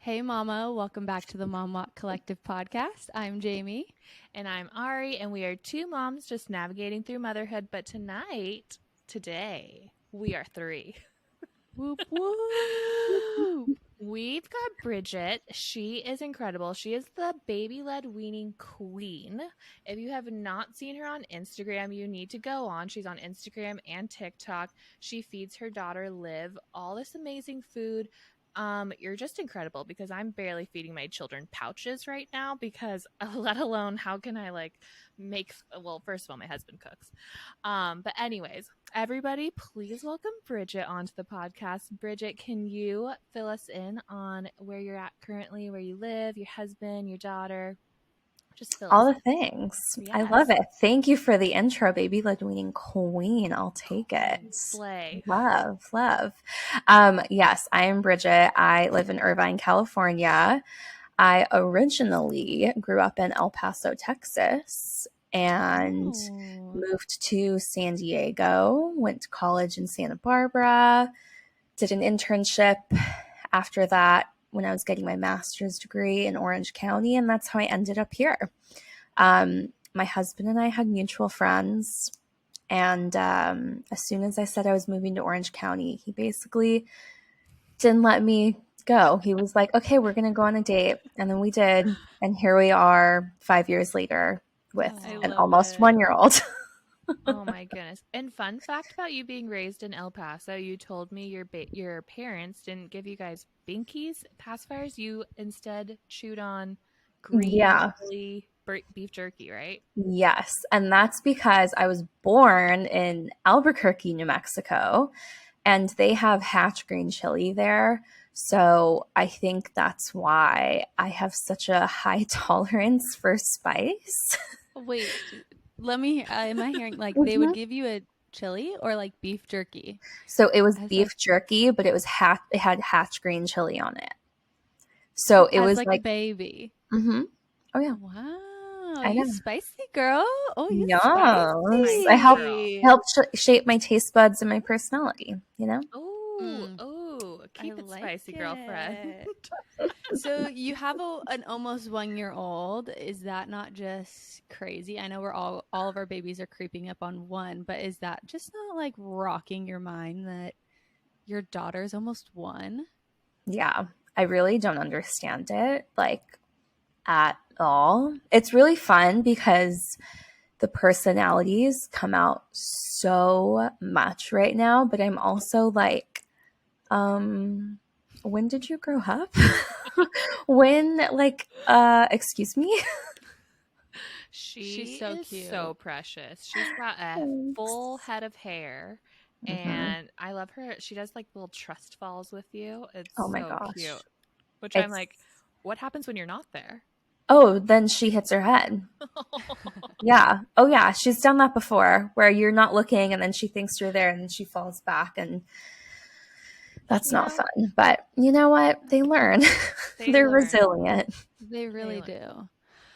Hey, Mama. Welcome back to the Mom Walk Collective podcast. I'm Jamie. And I'm Ari, and we are two moms just navigating through motherhood. But today, we are three. Whoop, whoop. We've got Bridgette. She is incredible. She is the baby led weaning queen. If you have not seen her on Instagram, you need to go on. She's on Instagram and TikTok. She feeds her daughter Liv all this amazing food. You're just incredible because I'm barely feeding my children pouches right now because let alone how can I first of all, my husband cooks. But anyways, everybody, please welcome Bridgette onto the podcast. Bridgette, can you fill us in on where you're at currently, where you live, your husband, your daughter? Just fill All us the things. in. I Yes. love it. Thank you for the intro, baby led weaning queen. I'll take it. Slay. Love. Yes, I am Bridgette. I live in Irvine, California. I originally grew up in El Paso, Texas, and moved to San Diego, went to college in Santa Barbara, did an internship after that when I was getting my master's degree in Orange County, and that's how I ended up here. My husband and I had mutual friends, and as soon as I said I was moving to Orange County, he basically didn't let me go. He was like, okay, we're going to go on a date, and then we did, and here we are 5 years later with an almost 1-year-old. Oh my goodness. And fun fact about you being raised in El Paso, you told me your parents didn't give you guys binkies, pacifiers. You instead chewed on green chili beef jerky, right? Yes. And that's because I was born in Albuquerque, New Mexico, and they have hatch green chili there. So I think that's why I have such a high tolerance for spice. Wait, am I hearing like they would give you a chili or like beef jerky? So it was beef jerky, but it had hatch green chili on it. So it was like a baby. Mm-hmm. Oh yeah. Wow. You spicy girl. Oh, you spicy. I helped shape my taste buds and my personality, you know? Keep it spicy, girlfriend. So you have an almost 1-year-old. Is that not just crazy? I know we're all of our babies are creeping up on 1, but is that just not like rocking your mind that your daughter's almost 1? Yeah, I really don't understand it like at all. It's really fun because the personalities come out so much right now, but I'm also like, when did you grow up? Excuse me? She's so cute. So precious. She's got a full head of hair. And I love her. She does like little trust falls with you. It's cute. Which I'm like, what happens when you're not there? Oh, then she hits her head. Yeah. Oh, yeah. She's done that before where you're not looking and then she thinks you're there and then she falls back, and that's not fun. But you know what? They learn. They're resilient. They really do.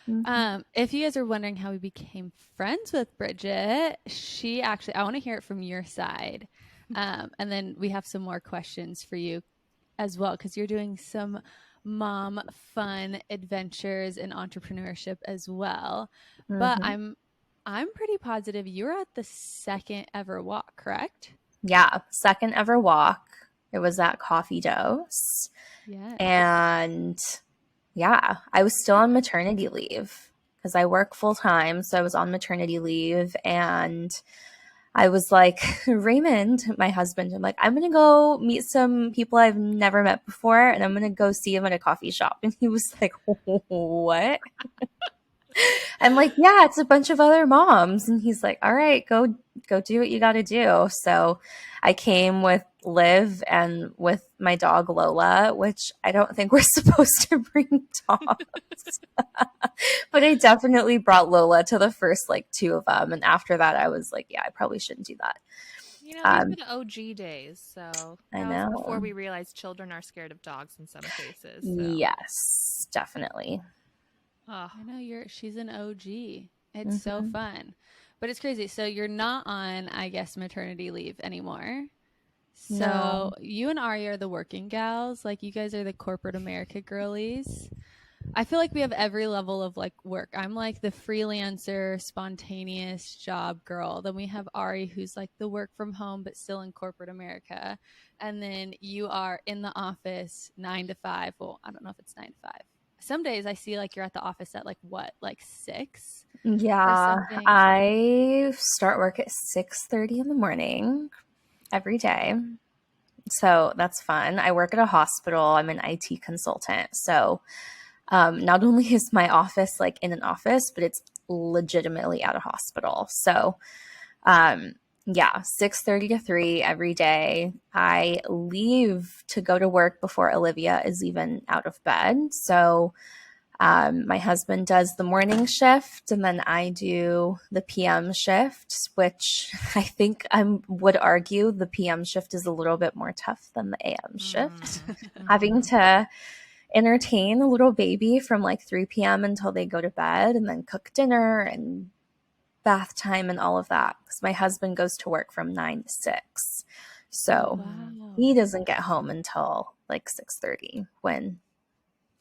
Mm-hmm. If you guys are wondering how we became friends with Bridgette, I want to hear it from your side. And then we have some more questions for you as well, because you're doing some mom fun adventures and entrepreneurship as well. Mm-hmm. But I'm pretty positive you're at the second ever walk, correct? Yeah, second ever walk. It was at Coffee Dose. Yeah. And yeah, I was still on maternity leave because I work full time. So I was on maternity leave, and I was like, Raymond, my husband, I'm like, I'm going to go meet some people I've never met before, and I'm going to go see him at a coffee shop. And he was like, what? I'm like, yeah, it's a bunch of other moms. And he's like, all right, go do what you got to do. So I came with Liv and with my dog Lola, which I don't think we're supposed to bring dogs. But I definitely brought Lola to the first 2 of them. And after that, I was like, yeah, I probably shouldn't do that. You know, these were the OG days. So I know. Was before we realized children are scared of dogs in some cases. So. Yes, definitely. Oh. I know she's an OG. It's so fun. But it's crazy. So you're not on, I guess, maternity leave anymore. So you and Ari are the working gals. Like you guys are the corporate America girlies. I feel like we have every level of like work. I'm like the freelancer, spontaneous job girl. Then we have Ari, who's like the work from home, but still in corporate America. And then you are in the office 9 to 5. Well, I don't know if it's 9 to 5. Some days I see like you're at the office at like what, like 6? Yeah, I start work at 6:30 in the morning every day. So that's fun. I work at a hospital. I'm an IT consultant. So not only is my office like in an office, but it's legitimately at a hospital. So yeah, 6:30 to 3 every day. I leave to go to work before Olivia is even out of bed. So my husband does the morning shift, and then I do the PM shift, which I think I would argue the PM shift is a little bit more tough than the AM shift. Having to entertain a little baby from like 3 p.m. until they go to bed, and then cook dinner and bath time and all of that. Because my husband goes to work from 9 to 6. So he doesn't get home until like 6:30 when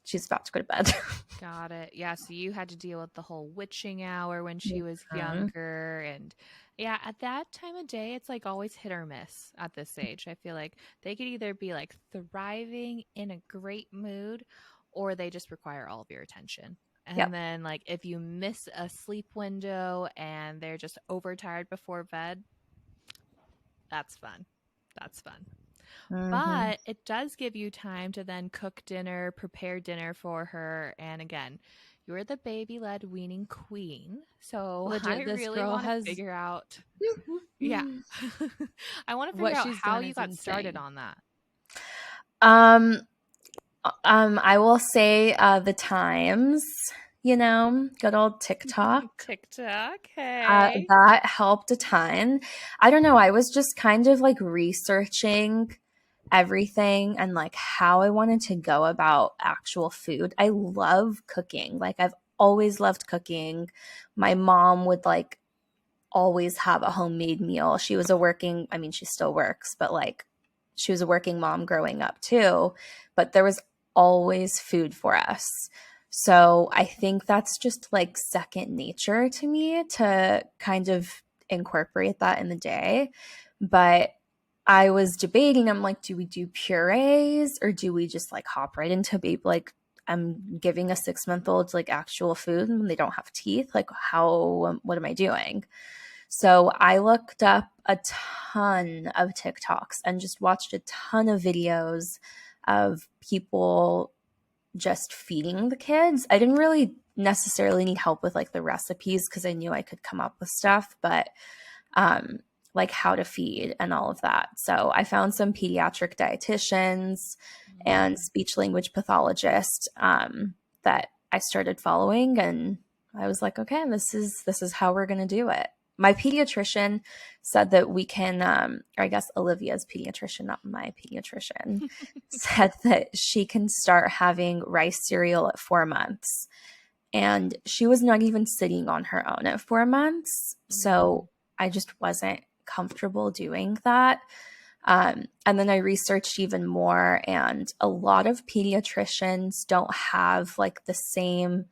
she's about to go to bed. Got it. Yeah, so you had to deal with the whole witching hour when she was younger. And yeah, at that time of day, it's like always hit or miss at this age. I feel like they could either be like thriving in a great mood, or they just require all of your attention. And then like if you miss a sleep window and they're just overtired before bed, that's fun. That's fun. But it does give you time to then cook dinner, prepare dinner for her. And again, you're the baby led weaning queen. So legit, I really want to figure out. Yeah. I want to figure out how you got started on that. I will say the times, good old TikTok. Hey. That helped a ton. I don't know. I was just kind of like researching everything and like how I wanted to go about actual food. I love cooking. Like I've always loved cooking. My mom would like always have a homemade meal. She still works, but like she was a working mom growing up too, but there was always food for us. So I think that's just like second nature to me to kind of incorporate that in the day. But I was debating, I'm like, do we do purees or do we just like hop right into baby? Like I'm giving a 6-month-old like actual food when they don't have teeth. Like what am I doing? So I looked up a ton of TikToks and just watched a ton of videos of people just feeding the kids. I didn't really necessarily need help with like the recipes because I knew I could come up with stuff, but like how to feed and all of that. So I found some pediatric dietitians and speech language pathologists that I started following, and I was like, okay, this is how we're going to do it. My pediatrician said that we can, or I guess Olivia's pediatrician, not my pediatrician, said that she can start having rice cereal at 4 months. And she was not even sitting on her own at 4 months. So I just wasn't comfortable doing that. And then I researched even more, and a lot of pediatricians don't have like the same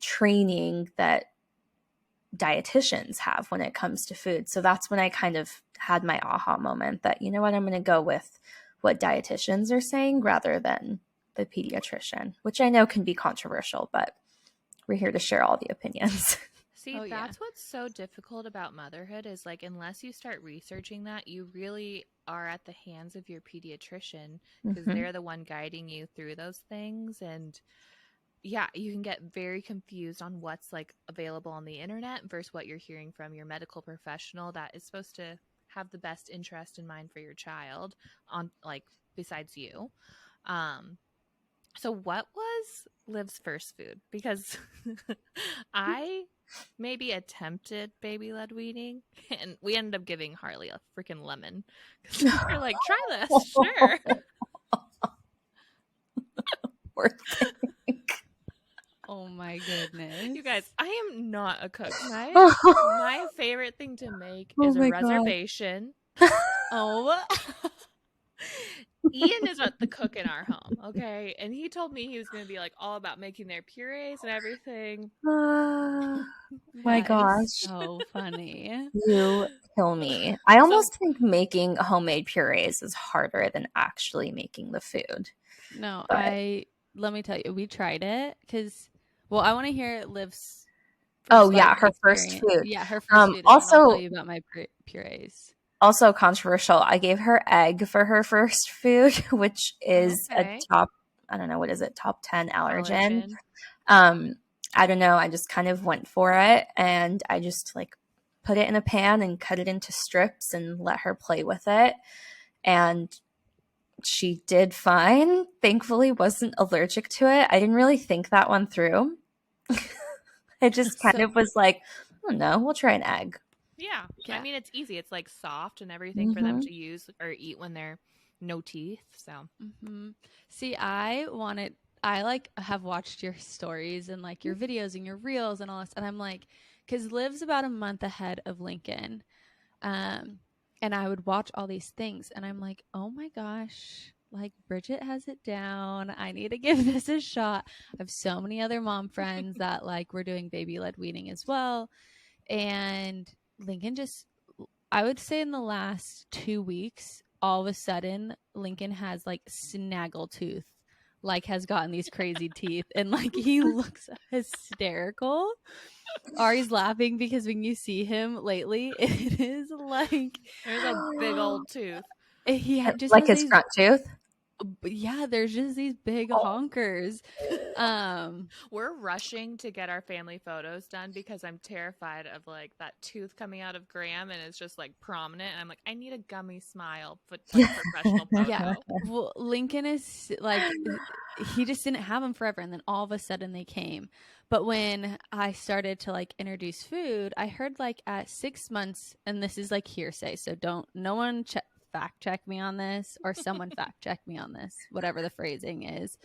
training that dietitians have when it comes to food. So that's when I kind of had my aha moment that, you know what, I'm going to go with what dietitians are saying rather than the pediatrician, which I know can be controversial, but we're here to share all the opinions. See, that's what's so difficult about motherhood is like, unless you start researching that, you really are at the hands of your pediatrician because they're the one guiding you through those things. And yeah, you can get very confused on what's like available on the internet versus what you're hearing from your medical professional that is supposed to have the best interest in mind for your child on like besides you. So what was Liv's first food? Because I maybe attempted baby led weaning and we ended up giving Harley a freaking lemon. We're like, try this, sure. Oh my goodness. You guys, I am not a cook. My favorite thing to make is a reservation. Oh. Ian is the cook in our home, okay? And he told me he was going to be like all about making their purees and everything. My That is gosh. so funny. You kill me. I So- almost think making homemade purees is harder than actually making the food. No, But let me tell you, we tried it because, well, I want to hear Liv's oh first yeah, like her first experience. food. Yeah, her first food, and then I'll tell you about my purees. Also controversial. I gave her egg for her first food, which is Okay. a top, I don't know, what is it? Top 10 allergen. Allergen. I don't know. I just kind of went for it and I just like put it in a pan and cut it into strips and let her play with it. And she did fine. Thankfully, wasn't allergic to it. I didn't really think that one through. I just kind So, of was like, oh no, we'll try an egg. Yeah. yeah. I mean, it's easy. It's like soft and everything for them to use or eat when they're no teeth. So, See, I like have watched your stories and like your videos and your reels and all this, and I'm like, because Liv's about a month ahead of Lincoln, and I would watch all these things, and I'm like, oh my gosh, like Bridgette has it down. I need to give this a shot. I have so many other mom friends that like we're doing baby led weaning as well, and Lincoln just, I would say in the last 2 weeks, all of a sudden, Lincoln has like snaggletooth, like has gotten these crazy teeth, and like he looks hysterical. Ari's laughing because when you see him lately, it is like there's a big old tooth. just Like has his these, front tooth. yeah, there's just these big Oh. honkers. We're rushing to get our family photos done because I'm terrified of like that tooth coming out of Graham and it's just like prominent. And I'm like, I need a gummy smile, but like professional photo. Yeah. Well, Lincoln is like, he just didn't have them forever. And then all of a sudden they came. But when I started to like introduce food, I heard like at 6 months, and this is like hearsay. So no one fact check me on this, or someone fact check me on this, whatever the phrasing is.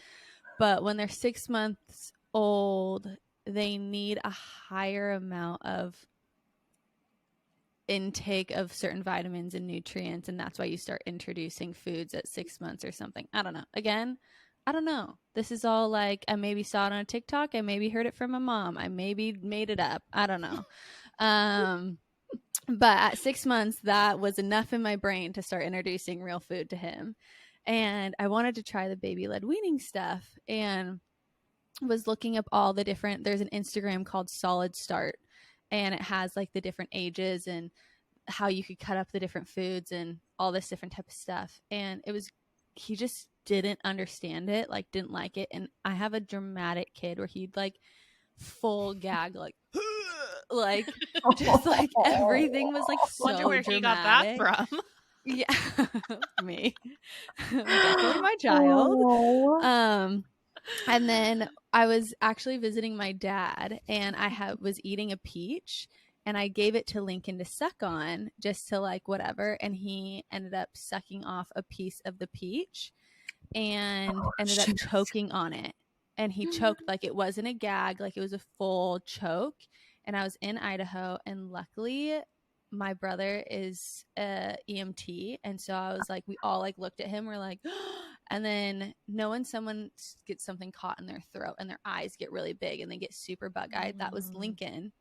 But when they're 6 months old, they need a higher amount of intake of certain vitamins and nutrients, and that's why you start introducing foods at 6 months or something. I don't know. Again, I don't know. This is all like, I maybe saw it on TikTok, I maybe heard it from my mom, I maybe made it up, I don't know. But at 6 months, that was enough in my brain to start introducing real food to him. And I wanted to try the baby led weaning stuff, and was looking up all the different, there's an Instagram called Solid Start, and it has like the different ages and how you could cut up the different foods and all this different type of stuff. And it was, he just didn't understand it, like didn't like it. And I have a dramatic kid where he'd like full gag, like like just like everything was like so Wonder where dramatic. he got that from. Yeah. Me. Definitely my child. And then I was actually visiting my dad, and I was eating a peach, and I gave it to Lincoln to suck on, just to like whatever, and he ended up sucking off a piece of the peach and ended up choking on it. And he choked, like it wasn't a gag, like it was a full choke. And I was in Idaho, and luckily my brother is a EMT, and so I was like, we all like looked at him, we're like and then knowing someone gets something caught in their throat and their eyes get really big and they get super bug-eyed, that was Lincoln.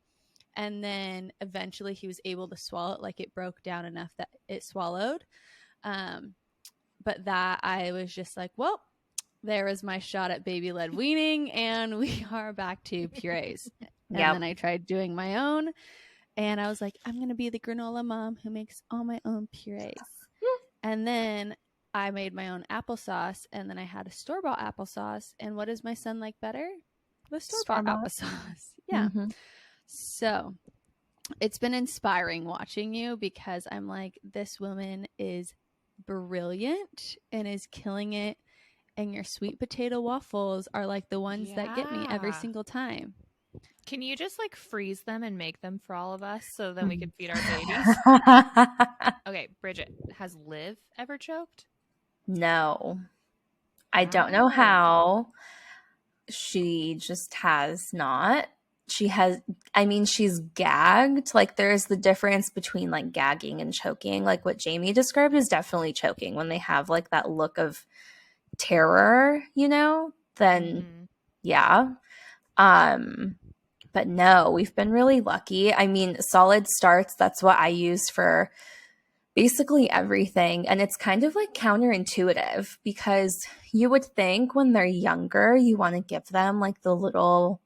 And then eventually he was able to swallow it, like it broke down enough that it swallowed. But that, I was just like, well, there was my shot at baby led weaning, and we are back to purees. And then I tried doing my own, and I was like, I'm going to be the granola mom who makes all my own purees. And then I made my own applesauce, and then I had a store-bought applesauce. And what does my son like better? The store-bought applesauce. Yeah. So it's been inspiring watching you, because I'm like, this woman is brilliant and is killing it. And your sweet potato waffles are like the ones that get me every single time. Can you just like freeze them and make them for all of us so then we can feed our babies? Okay, Bridgette, has Liv ever choked? No. I don't know how. She just has not. she's gagged. Like there's the difference between like gagging and choking. Like what Jamie described is definitely choking when they have like that look of terror, then yeah. But no, we've been really lucky. I mean, solid starts, that's what I use for basically everything. And it's kind of like counterintuitive because you would think when they're younger, you want to give them like the little,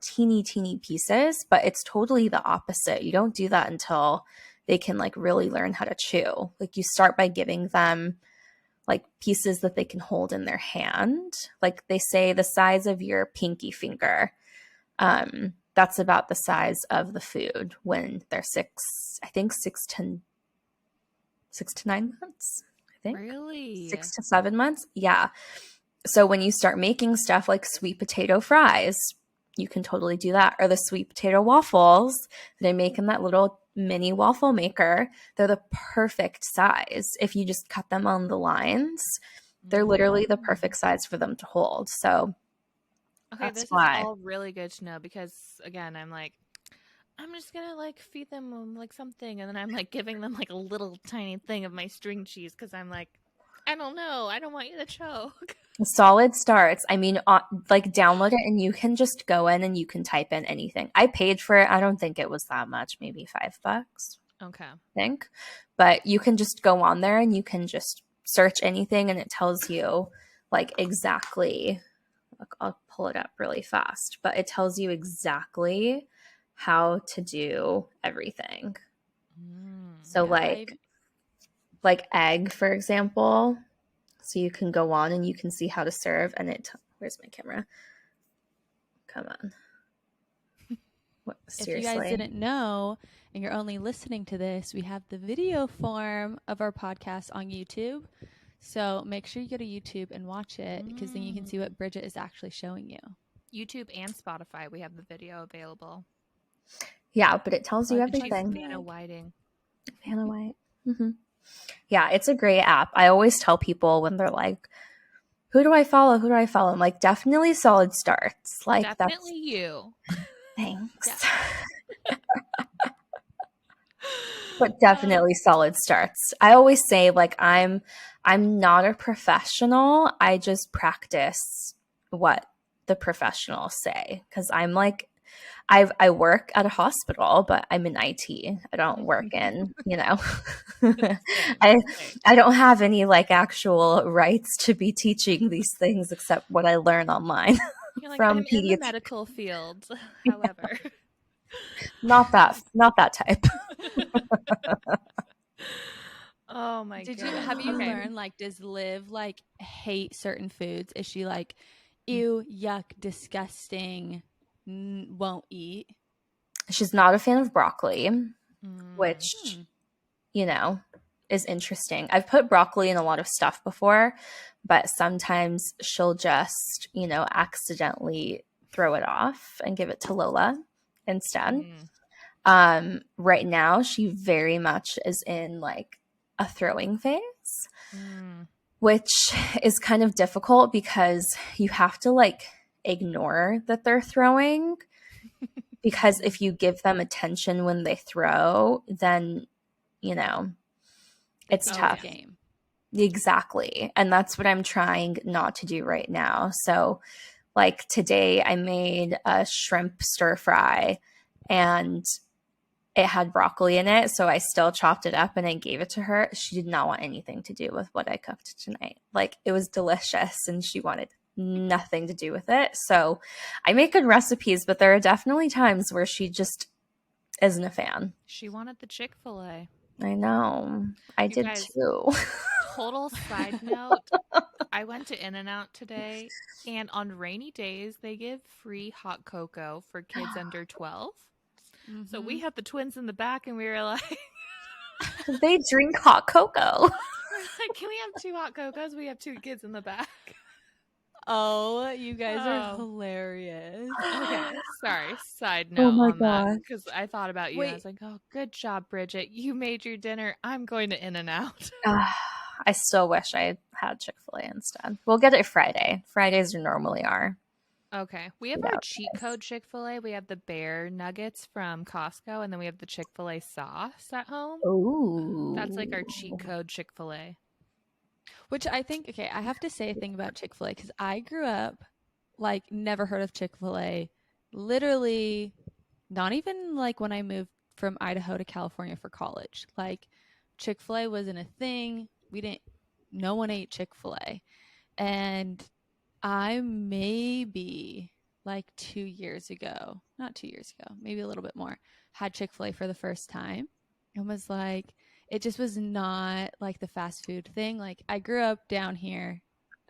teeny pieces, but it's totally the opposite. You don't do that until they can like really learn how to chew. Like you start by giving them like pieces that they can hold in their hand. Like they say the size of your pinky finger. That's about the size of the food when they're 6 to 9 months. I think. Really? 6 to 7 months. Yeah. So when you start making stuff like sweet potato fries, you can totally do that. Or the sweet potato waffles that I make in that little mini waffle maker. They're the perfect size. If you just cut them on the lines, they're literally the perfect size for them to hold. So okay, that's this why. is all really good to know because again, I'm like, I'm just gonna like feed them like something, and then I'm like giving them like a little tiny thing of my string cheese because I'm like, I don't know, I don't want you to choke. Solid starts. I mean, like download it and you can just go in and you can type in anything. I paid for it. I don't think it was that much, maybe $5, Okay. I think. But you can just go on there and you can just search anything and it tells you like exactly. Look, I'll pull it up really fast, but it tells you exactly how to do everything. So Yeah, like egg, for example. So you can go on and you can see how to serve and where's my camera? Come on. What, if you seriously? guys didn't know and you're only listening to this, we have the video form of our podcast on YouTube. So make sure you go to YouTube and watch it because then you can see what Bridgette is actually showing you. YouTube and Spotify, we have the video available. Yeah, but it tells you And she's everything. Vanna Whiting. Vanna White. Mm-hmm. Yeah, it's a great app. I always tell people when they're like, who do I follow? Who do I follow? I'm like, definitely solid starts. Like Definitely you. Thanks. But definitely solid starts. I always say like I'm not a professional. I just practice what the professionals say because I'm like I work at a hospital, but I'm in IT. I don't work in, I don't have any like actual rights to be teaching these things except what I learn online. You're like, from I'm in the pediatrics. medical field, however. Not that type. Oh my god. Have you learned like does Liv like hate certain foods? Is she like ew, yuck, disgusting, won't eat? She's not a fan of broccoli, which is interesting. I've put broccoli in a lot of stuff before, but sometimes she'll just, accidentally throw it off and give it to Lola instead. Right now, she very much is in like a throwing phase, which is kind of difficult because you have to like ignore that they're throwing. Because if you give them attention when they throw, then, it's tough. Game. Exactly. And that's what I'm trying not to do right now. So, like today, I made a shrimp stir fry and it had broccoli in it. So I still chopped it up and I gave it to her. She did not want anything to do with what I cooked tonight. Like it was delicious and she wanted nothing to do with it. So I make good recipes, but there are definitely times where she just isn't a fan. She wanted the Chick-fil-A. I know. I did too. Total side note. I went to In-N-Out today and on rainy days they give free hot cocoa for kids under 12. So we had the twins in the back and we were like they drink hot cocoa. We're like, can we have 2 hot cocos? We have 2 kids in the back. Oh, you guys are hilarious. Okay, sorry. Side note on that because I thought about you. And I was like, oh, good job, Bridgette. You made your dinner. I'm going to In-N-Out. I still wish I had Chick-fil-A instead. We'll get it Friday. Fridays normally are. Okay. We have That our was cheat nice. code Chick-fil-A. We have the bear nuggets from Costco, and then we have the Chick-fil-A sauce at home. That's like our cheat Ooh. code Chick-fil-A. Which I think, okay, I have to say a thing about Chick-fil-A because I grew up like never heard of Chick-fil-A. Literally, not even like when I moved from Idaho to California for college. Like Chick-fil-A wasn't a thing. No one ate Chick-fil-A. And I maybe like 2 years ago, not 2 years ago, maybe a little bit more, had Chick-fil-A for the first time and was like, it just was not like the fast food thing. Like I grew up down here.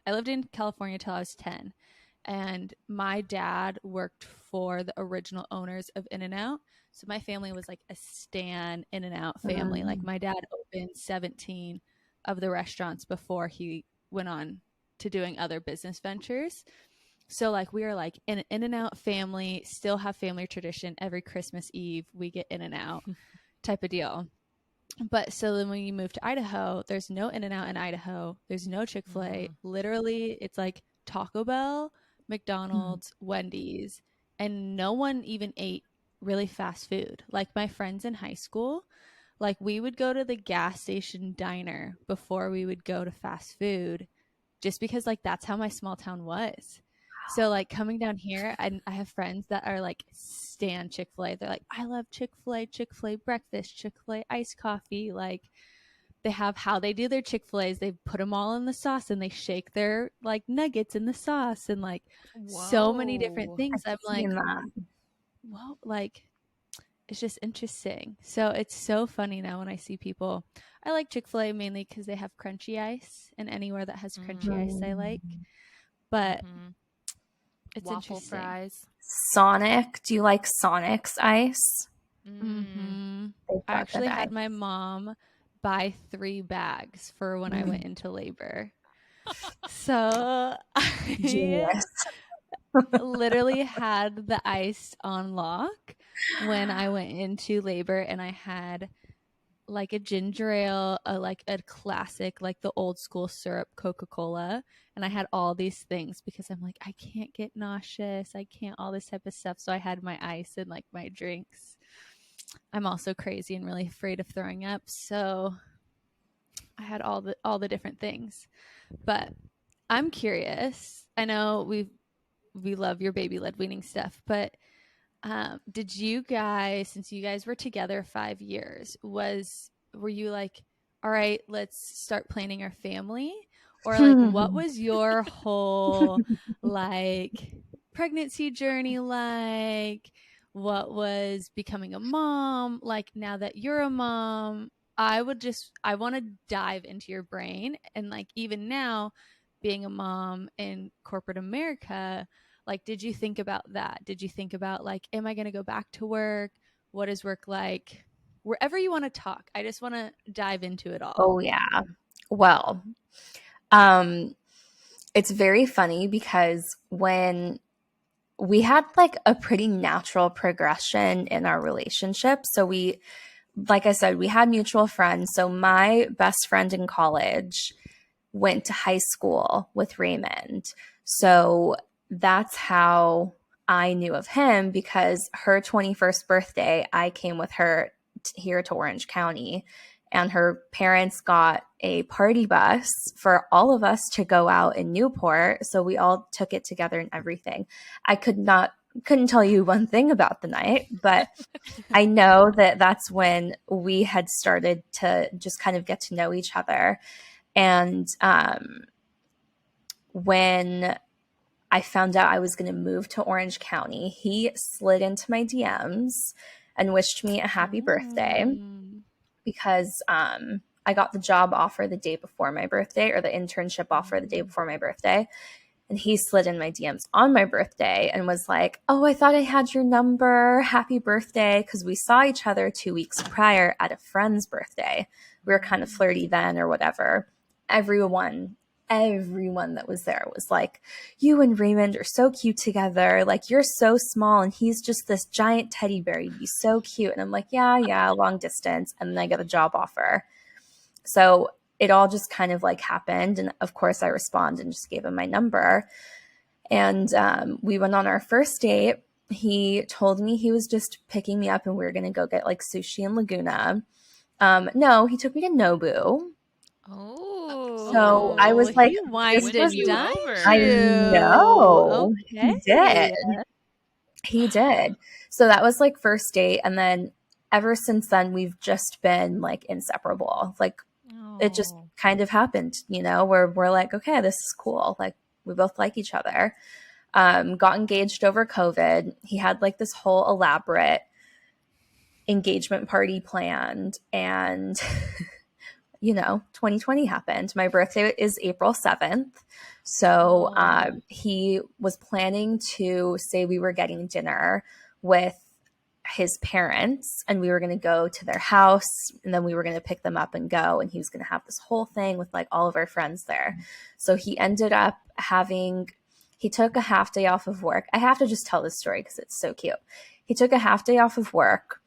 I lived in California till I was 10. And my dad worked for the original owners of In-N-Out. So my family was like a Stan In-N-Out family. Like my dad opened 17 of the restaurants before he went on to doing other business ventures. So like we are like an In-N-Out family, still have family tradition. Every Christmas Eve we get In-N-Out type of deal. But so then when you move to Idaho, there's no In-N-Out in Idaho. There's no Chick-fil-A. Literally, it's like Taco Bell, McDonald's, Wendy's, and no one even ate really fast food. Like my friends in high school, like we would go to the gas station diner before we would go to fast food just because like that's how my small town was. So like coming down here, I have friends that are like stan Chick-fil-A. They're like, I love Chick-fil-A, Chick-fil-A breakfast, Chick-fil-A iced coffee. Like they have how they do their Chick-fil-A's. They put them all in the sauce and they shake their like nuggets in the sauce and like so many different Whoa. things. I'm like, Seen that. well, like it's just interesting. So it's so funny now when I see people. I like Chick-fil-A mainly because they have crunchy ice, and anywhere that has crunchy ice I like. But it's Waffle interesting. fries. Sonic. Do you like Sonic's ice? Mm-hmm. They've I got actually good had ice. my mom buy 3 bags for when I went into labor. So I Genius. literally had the ice on lock when I went into labor, and I had like a ginger ale, like a classic, like the old school syrup Coca-Cola. And I had all these things because I'm like, I can't get nauseous. I can't all this type of stuff. So I had my ice and like my drinks. I'm also crazy and really afraid of throwing up. So I had all the different things. But I'm curious. I know we love your baby led weaning stuff, but did you guys, since you guys were together 5 years, were you like, all right, let's start planning our family? Or like what was your whole like pregnancy journey like? What was becoming a mom like now that you're a mom? I want to dive into your brain, and like even now being a mom in corporate America, like did you think about that? Did you think about like, am I going to go back to work? What is work like? Wherever you want to talk, I just want to dive into it all. Oh yeah. Well, it's very funny because when we had like a pretty natural progression in our relationship. So like I said, we had mutual friends. So my best friend in college went to high school with Raymond. So that's how I knew of him, because her 21st birthday, I came with her here to Orange County, and her parents got a party bus for all of us to go out in Newport. So we all took it together and everything. I couldn't tell you one thing about the night, but I know that that's when we had started to just kind of get to know each other. And when I found out I was going to move to Orange County, he slid into my DMs and wished me a happy birthday, because I got the job offer the day before my birthday, or the internship offer the day before my birthday. And he slid in my DMs on my birthday and was like, oh, I thought I had your number. Happy birthday. Because we saw each other 2 weeks prior at a friend's birthday. We were kind of flirty then or whatever. Everyone that was there was like, you and Raymond are so cute together. Like, you're so small and he's just this giant teddy bear. You'd be so cute. And I'm like, yeah, long distance. And then I get a job offer. So it all just kind of like happened. And of course I responded and just gave him my number. And we went on our first date. He told me he was just picking me up and we were going to go get like sushi in Laguna. No, he took me to Nobu. Oh. So I was like, he wined this and was you dined over. I you. know. Okay. He did. He did. So that was like first date. And then ever since then, we've just been like inseparable. Like it just kind of happened, you know, where we're like, okay, this is cool. Like we both like each other. Got engaged over COVID. He had like this whole elaborate engagement party planned. And, you know, 2020 happened. My birthday is April 7th. So he was planning to say we were getting dinner with his parents and we were going to go to their house and then we were going to pick them up and go. And he was going to have this whole thing with like all of our friends there. So he ended up he took a half day off of work. I have to just tell this story because it's so cute. He took a half day off of work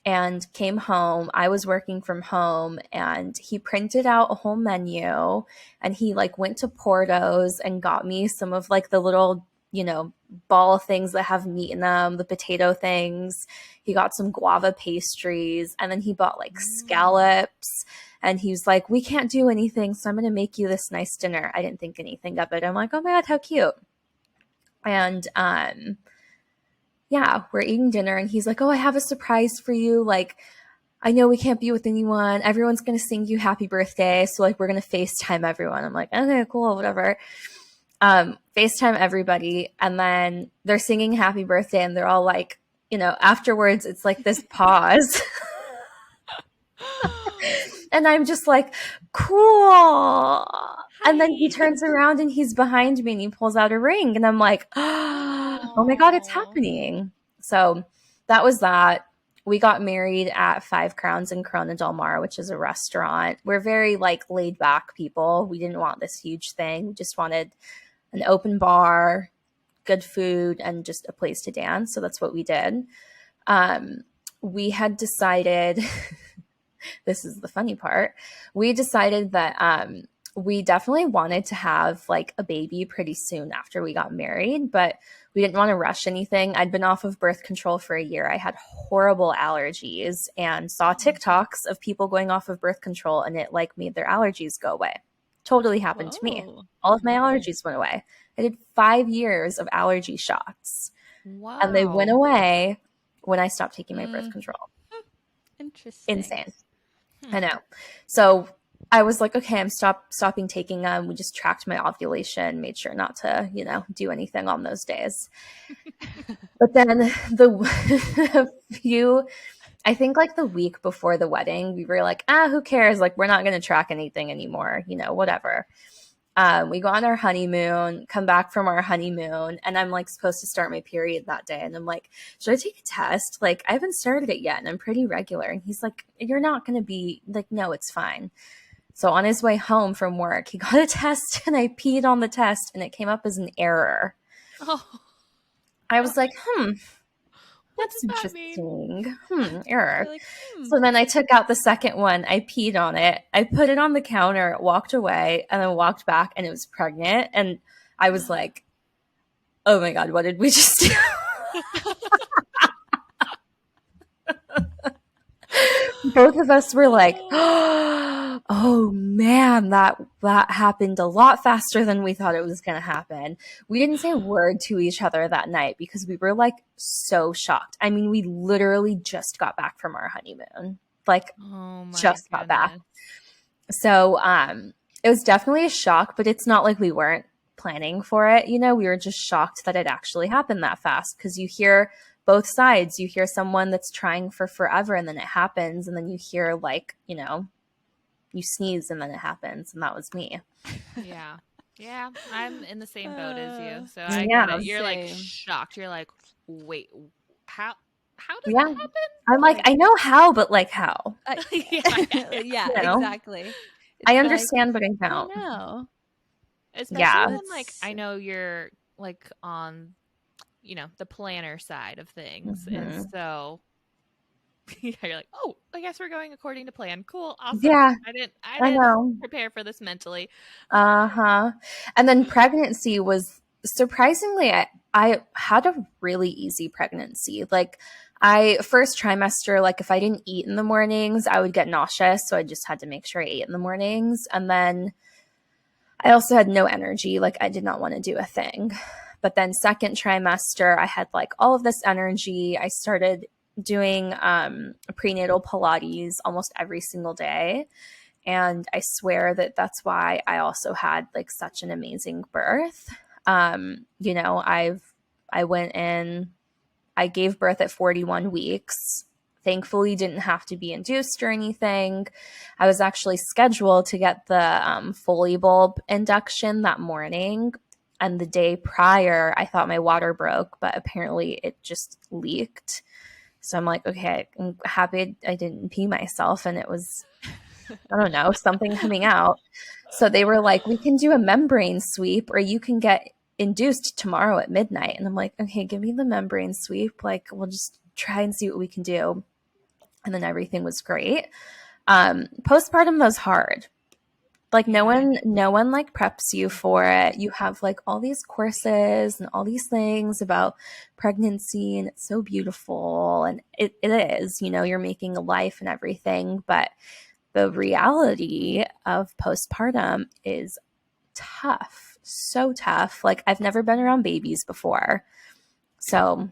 and came home. I was working from home and he printed out a whole menu and he like went to Porto's and got me some of like the little, you know, ball things that have meat in them, the potato things. He got some guava pastries and then he bought like scallops and he was like, we can't do anything. So I'm going to make you this nice dinner. I didn't think anything of it. I'm like, oh my God, how cute. And, yeah, we're eating dinner and he's like, oh, I have a surprise for you. Like, I know we can't be with anyone. Everyone's going to sing you happy birthday. So like, we're going to FaceTime everyone. I'm like, okay, cool, whatever. FaceTime everybody. And then they're singing happy birthday and they're all like, you know, afterwards it's like this pause. And I'm just like, cool. And then he turns around and he's behind me and he pulls out a ring. And I'm like, oh my God, it's happening. So that was that. We got married at Five Crowns in Corona Del Mar, which is a restaurant. We're very like laid back people. We didn't want this huge thing. We just wanted an open bar, good food, and just a place to dance. So that's what we did. We had decided, this is the funny part. We decided that we definitely wanted to have like a baby pretty soon after we got married, but we didn't want to rush anything. I'd been off of birth control for a year. I had horrible allergies and saw TikToks of people going off of birth control and it like made their allergies go away. Totally happened to me. All of my allergies went away. I did 5 years of allergy shots. Wow. And they went away when I stopped taking my birth control. Interesting. Insane. I know. So I was like, okay, I'm stopping taking them. We just tracked my ovulation, made sure not to, you know, do anything on those days. But then I think like the week before the wedding, we were like, who cares? Like, we're not going to track anything anymore, you know, whatever. We go on our honeymoon, come back from our honeymoon, and I'm like supposed to start my period that day. And I'm like, should I take a test? Like, I haven't started it yet and I'm pretty regular. And he's like, you're not going to be like, no, it's fine. So on his way home from work, he got a test and I peed on the test and it came up as an error. Oh. I was like, What's that's interesting. Error. Like, So then I took out the second one. I peed on it. I put it on the counter, walked away, and then walked back and it was pregnant. And I was like, oh my God, what did we just do? Both of us were like, oh man, that happened a lot faster than we thought it was going to happen. We didn't say a word to each other that night because we were like so shocked. I mean, we literally just got back from our honeymoon, like just got back. So it was definitely a shock, but it's not like we weren't planning for it. You know, we were just shocked that it actually happened that fast because you hear both sides. You hear someone that's trying for forever and then it happens. And then you hear like, you know, you sneeze and then it happens. And that was me. Yeah. Yeah. I'm in the same boat as you. So I get it. You're like shocked. You're like, wait, how did that happen? I'm like, I know how, but like how? Yeah, You know? exactly. It's I understand, but I don't. I know. Especially when like I know you're like on, you know, the planner side of things. And so you're like, oh, I guess we're going according to plan. Cool. Awesome. Yeah. I didn't prepare for this mentally. And then pregnancy was surprisingly, I had a really easy pregnancy. Like, first trimester, like if I didn't eat in the mornings, I would get nauseous. So I just had to make sure I ate in the mornings. And then I also had no energy. Like, I did not want to do a thing. But then second trimester, I had like all of this energy. I started doing prenatal Pilates almost every single day. And I swear that that's why I also had like such an amazing birth. You know, I went in, I gave birth at 41 weeks. Thankfully, didn't have to be induced or anything. I was actually scheduled to get the Foley bulb induction that morning. And the day prior, I thought my water broke, but apparently it just leaked. So I'm like, okay, I'm happy I didn't pee myself. And it was, I don't know, something coming out. So they were like, we can do a membrane sweep or you can get induced tomorrow at midnight. And I'm like, okay, give me the membrane sweep. Like, we'll just try and see what we can do. And then everything was great. Postpartum was hard. Like no one like preps you for it. You have like all these courses and all these things about pregnancy and it's so beautiful. And it is, you know, you're making a life and everything. But the reality of postpartum is tough, so tough. Like I've never been around babies before. So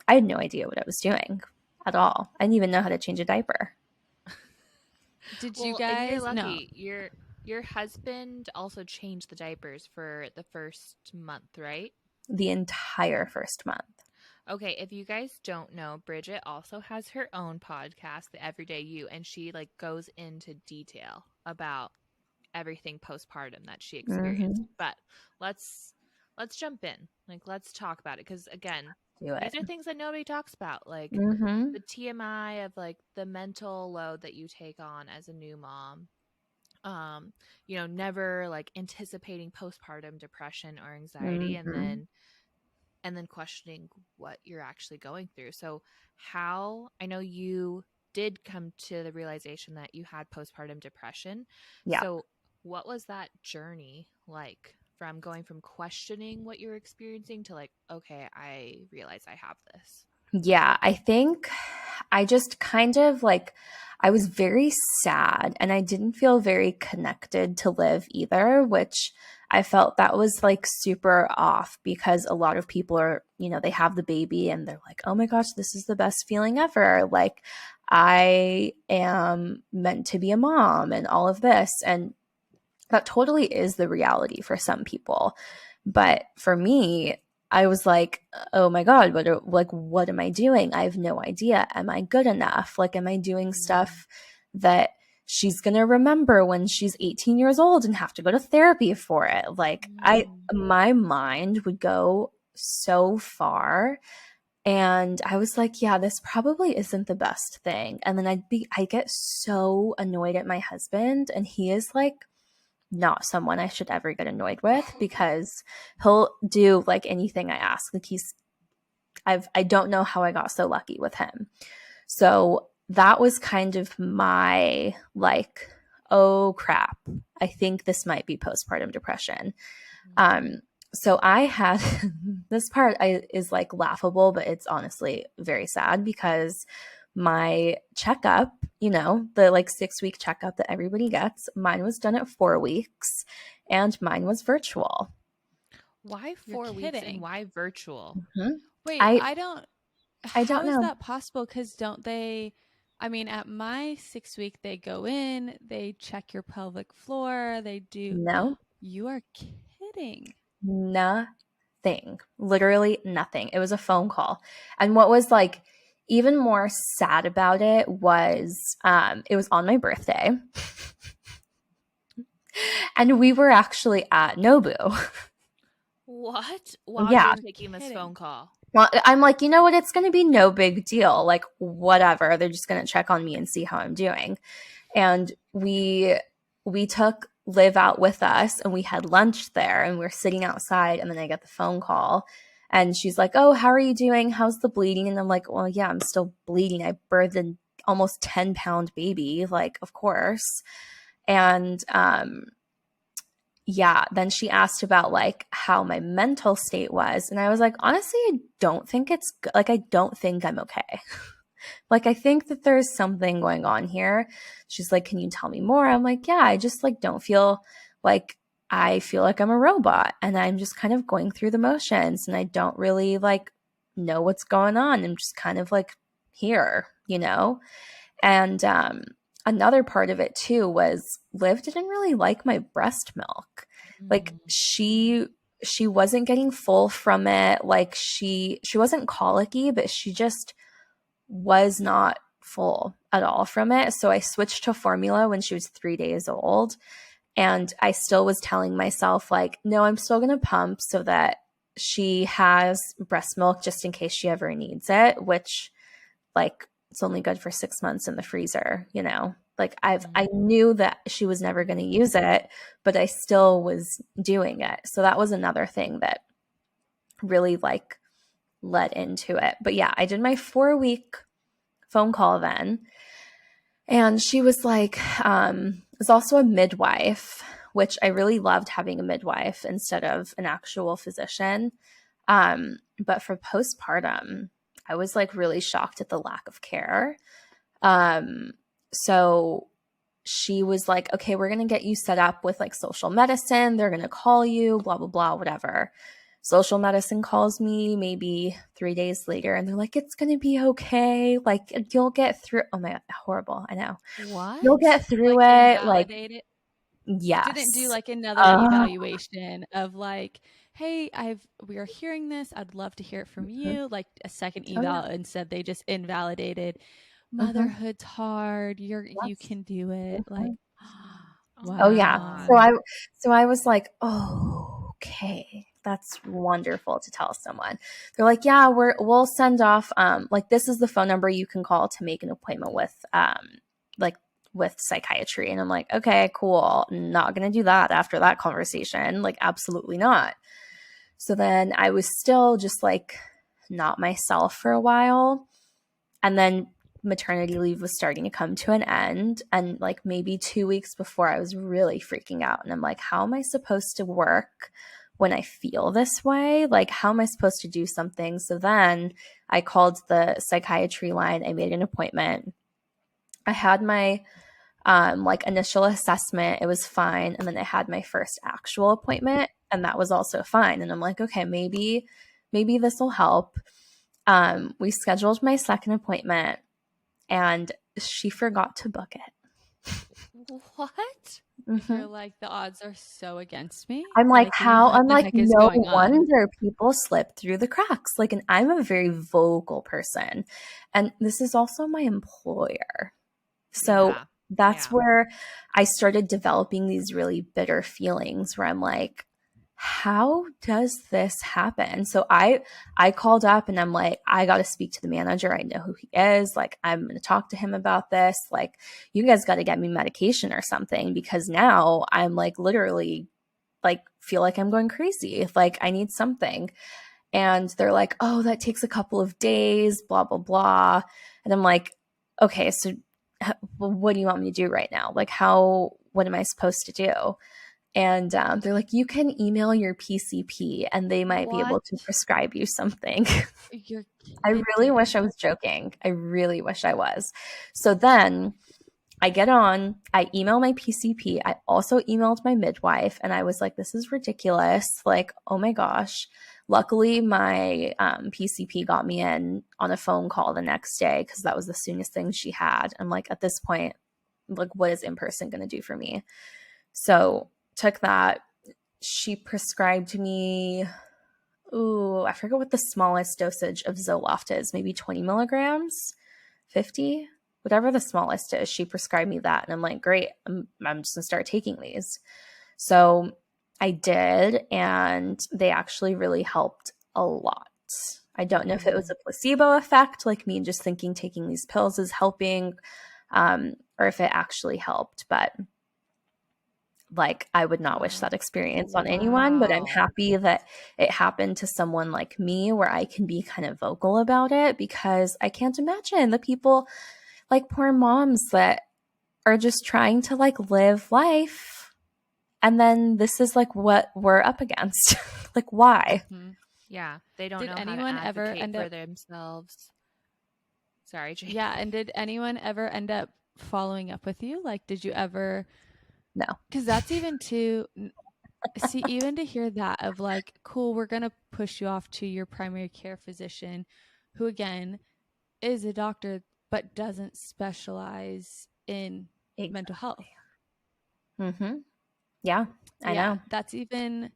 I had no idea what I was doing at all. I didn't even know how to change a diaper. Did you guys? You're No. lucky. Your husband also changed the diapers for the first month, right? The entire first month. Okay, if you guys don't know, Bridgette also has her own podcast, The Everyday You, and she like goes into detail about everything postpartum that she experienced. But let's jump in. Like let's talk about it because again, these are things that nobody talks about, like the TMI of like the mental load that you take on as a new mom. You know, never like anticipating postpartum depression or anxiety and then questioning what you're actually going through. So how, I know you did come to the realization that you had postpartum depression. Yeah. So what was that journey like from going from questioning what you're experiencing to like, okay, I realize I have this? Yeah, I think I just kind of like, I was very sad and I didn't feel very connected to Liv either, which I felt that was like super off because a lot of people are, you know, they have the baby and they're like, oh my gosh, this is the best feeling ever. Like, I am meant to be a mom and all of this. And that totally is the reality for some people. But for me, I was like, oh my God, what am I doing? I have no idea. Am I good enough? Like, am I doing stuff that she's going to remember when she's 18 years old and have to go to therapy for it? Like, my mind would go so far. And I was like, yeah, this probably isn't the best thing. And then I get so annoyed at my husband, and he is like, not someone I should ever get annoyed with because he'll do like anything I ask. Like I don't know how I got so lucky with him. So that was kind of my like, oh crap, I think this might be postpartum depression. So I had this part is like laughable, but it's honestly very sad because my checkup, you know, the like 6-week checkup that everybody gets, mine was done at 4 weeks and mine was virtual. Why 4 weeks and why virtual? Wait, I don't know. How is that possible? Because don't they, I mean, at my 6-week, they go in, they check your pelvic floor, they do. No. You are kidding. Nothing. Literally nothing. It was a phone call. And what was like even more sad about it was on my birthday. And we were actually at Nobu. What? While you're taking this phone call? Well, I'm like, you know what? It's going to be no big deal. Like, whatever. They're just going to check on me and see how I'm doing. And we took Liv out with us and we had lunch there and we're sitting outside. And then I get the phone call and she's like, oh, how are you doing? How's the bleeding? And I'm like, well, yeah, I'm still bleeding. I birthed an almost 10-pound baby. Like, of course. And, yeah, then she asked about like how my mental state was. And I was like, honestly, I don't think it's like, I don't think I'm okay. Like, I think that there's something going on here. She's like, can you tell me more? I'm like, yeah, I just like don't feel like I feel like I'm a robot and I'm just kind of going through the motions and I don't really like know what's going on. I'm just kind of like here, you know? And another part of it too was Liv didn't really like my breast milk. Like she wasn't getting full from it. Like she wasn't colicky, but she just was not full at all from it. So I switched to formula when she was 3 days old. And I still was telling myself, like, no, I'm still going to pump so that she has breast milk just in case she ever needs it, which, like, it's only good for 6 months in the freezer, you know? Like, I knew that she was never going to use it, but I still was doing it. So that was another thing that really, like, led into it. But yeah, I did my 4-week phone call then. And she was like, was also a midwife, which I really loved having a midwife instead of an actual physician. But for postpartum, I was like really shocked at the lack of care. So she was like, okay, we're going to get you set up with like social medicine. They're going to call you, blah, blah, blah, whatever. Social medicine calls me maybe 3 days later and they're like, it's going to be okay. Like you'll get through. Oh my God, horrible. I know. What? You'll get through like, it. Like, invalidate it? yes. Didn't do like another evaluation of like, hey, we are hearing this. I'd love to hear it from you. Like a second eval. yeah. Instead, they just invalidated. Motherhood's hard. You can do it. Like, wow. Oh yeah. So I was like, oh, okay. That's wonderful to tell someone. They're like, yeah, we'll send off like this is the phone number you can call to make an appointment with like with psychiatry. And I'm like, okay, cool. Not gonna do that after that conversation. Like, absolutely not. So then I was still just like not myself for a while. And then maternity leave was starting to come to an end. And like maybe 2 weeks before, I was really freaking out. And I'm like, how am I supposed to work when I feel this way? Like, how am I supposed to do something? So then I called the psychiatry line. I made an appointment. I had my like initial assessment. It was fine. And then I had my first actual appointment and that was also fine. And I'm like, okay, maybe this will help. We scheduled my second appointment and she forgot to book it. What? You're like, the odds are so against me. I'm like, how? I'm like, no on? wonder people slip through the cracks. Like, and I'm a very vocal person. And this is also my employer. So that's where I started developing these really bitter feelings where I'm like, how does this happen? So I called up and I'm like, I got to speak to the manager. I know who he is. Like, I'm going to talk to him about this. Like, you guys got to get me medication or something because now I'm like literally like feel like I'm going crazy. Like, I need something. And they're like, oh, that takes a couple of days, blah, blah, blah. And I'm like, okay, so what do you want me to do right now? Like, what am I supposed to do? And they're like, you can email your PCP and they might be able to prescribe you something. I really wish I was joking. I really wish I was. So then I get on, I email my PCP. I also emailed my midwife and I was like, this is ridiculous. Like, oh my gosh. Luckily, my PCP got me in on a phone call the next day because that was the soonest thing she had. I'm like, at this point, like, what is in-person going to do for me? So took that. She prescribed me, I forget what the smallest dosage of Zoloft is, maybe 20 milligrams, 50, whatever the smallest is. She prescribed me that. And I'm like, great, I'm just going to start taking these. So I did, and they actually really helped a lot. I don't know if it was a placebo effect, like me just thinking taking these pills is helping, or if it actually helped. But like, I would not wish that experience on anyone, but I'm happy that it happened to someone like me where I can be kind of vocal about it because I can't imagine the people, like poor moms that are just trying to like live life And then this is like what we're up against. Like, why? Mm-hmm. Yeah, they don't Did know how to anyone ever advocate end for up? themselves. Sorry, Jane. Yeah, and did anyone ever end up following up with you? Like, did you ever? No. Because that's even to see, even to hear that of like, cool, we're gonna push you off to your primary care physician, who again is a doctor but doesn't specialize in mental health. Mm-hmm. Yeah, I Yeah, know. that's even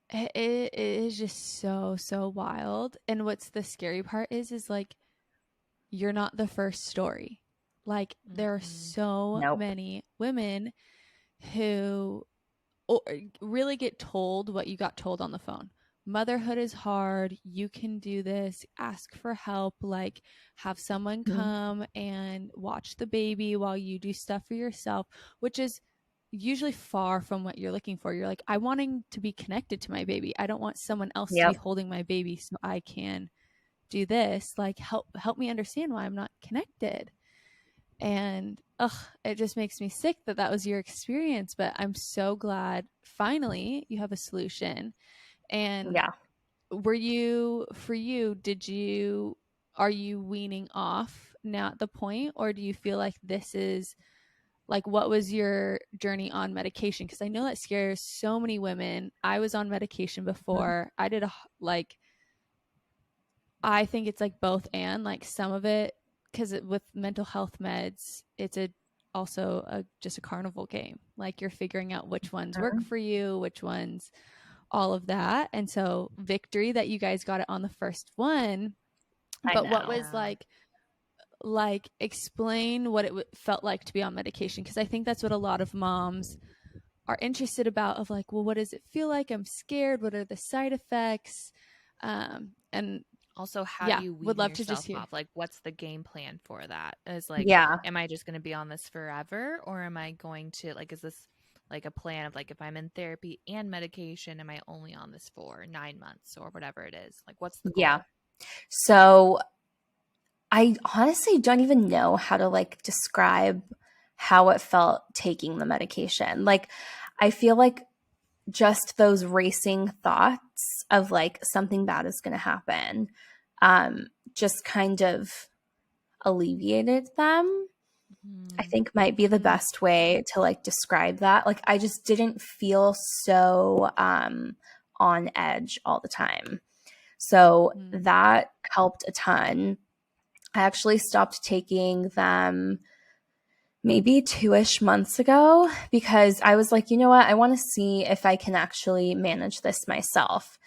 it is just so wild. And what's the scary part is like you're not the first story. Like there are so Nope. many women who really get told what you got told on the phone. Motherhood is hard. You can do this. Ask for help. Like, have someone come and watch the baby while you do stuff for yourself, which is usually far from what you're looking for. You're like, I wanting to be connected to my baby. I don't want someone else to be Yep. holding my baby so I can do this. Like, help me understand why I'm not connected. And it just makes me sick that that was your experience. But I'm so glad finally you have a solution. And Yeah. were you, for you, are you weaning off now at the point, or do you feel like this is like, what was your journey on medication? Because I know that scares so many women. I was on medication before. I did I think it's like both, and like some of it, because with mental health meds, it's just a carnival game. Like you're figuring out which ones work for you, which ones, all of that. And so victory that you guys got it on the first one. I But what know. was like explain what it felt like to be on medication, because I think that's what a lot of moms are interested about, of like, well, what does it feel like? I'm scared. What are the side effects? And Also, how do yeah, you would wean love to just yourself hear. off? Like, what's the game plan for that? Is like, Yeah. am I just going to be on this forever? Or am I going to, like, is this like a plan of like, if I'm in therapy and medication, am I only on this for 9 months or whatever it is? Like, what's the Yeah. goal? So I honestly don't even know how to like describe how it felt taking the medication. Like, I feel like just those racing thoughts of like something bad is going to happen just kind of alleviated them. I think might be the best way to like describe that. Like, I just didn't feel so on edge all the time. So that helped a ton. I actually stopped taking them maybe 2-ish months ago because I was like, you know what? I want to see if I can actually manage this myself.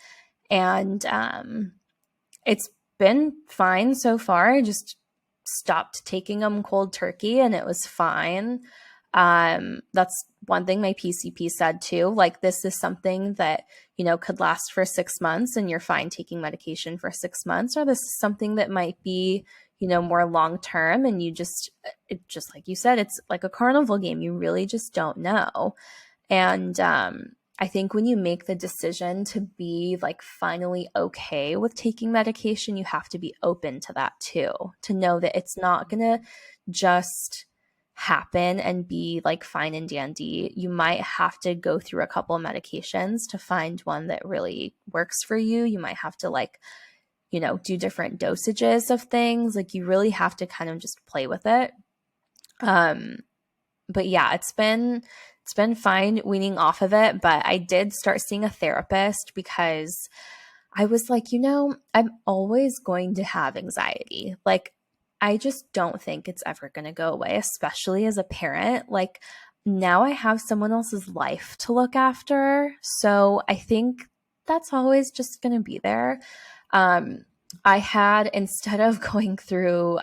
And it's been fine so far. I just stopped taking them cold turkey and it was fine. That's one thing my PCP said too. Like, this is something that, could last for 6 months and you're fine taking medication for 6 months, or this is something that might be, more long term. And it just like you said, it's like a carnival game. You really just don't know. And I think when you make the decision to be like finally okay with taking medication, you have to be open to that too, to know that it's not going to just happen and be like fine and dandy. You might have to go through a couple of medications to find one that really works for you. You might have to like, do different dosages of things. Like, you really have to kind of just play with it. But yeah, it's been fine weaning off of it, but I did start seeing a therapist because I was like, I'm always going to have anxiety. Like, I just don't think it's ever going to go away, especially as a parent. Like, now I have someone else's life to look after. So I think that's always just going to be there. I had, instead of going through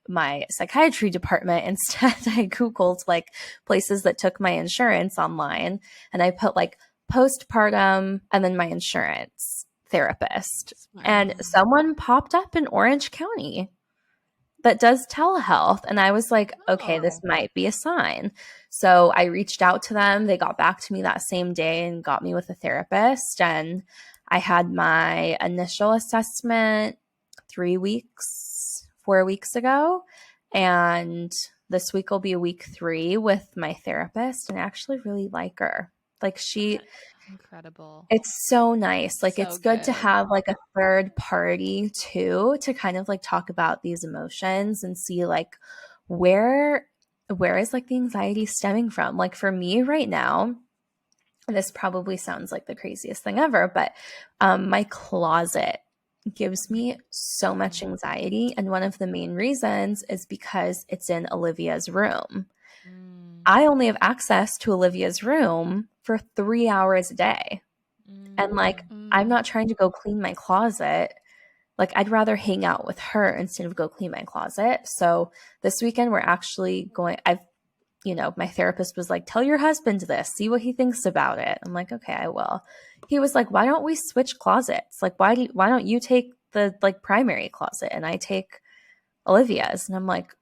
my psychiatry department, instead I Googled like places that took my insurance online, and I put like postpartum and then my insurance therapist. Smart. And someone popped up in Orange County that does telehealth. And I was like, okay, this might be a sign. So I reached out to them. They got back to me that same day and got me with a therapist. And I had my initial assessment 4 weeks ago. And this week will be week 3 with my therapist, and I actually really like her. Like Incredible. it's so nice. Like So it's good to good. have like a third party too, to kind of like talk about these emotions and see like where is like the anxiety stemming from. Like for me right now, this probably sounds like the craziest thing ever, but my closet gives me so much anxiety. And one of the main reasons is because it's in Olivia's room. I only have access to Olivia's room for 3 hours a day. And like, I'm not trying to go clean my closet. Like, I'd rather hang out with her instead of go clean my closet. So this weekend, we're actually going, my therapist was like, tell your husband this, see what he thinks about it. I'm like, okay, I will. He was like, why don't we switch closets? Like, why don't you take the like primary closet and I take Olivia's? And I'm like,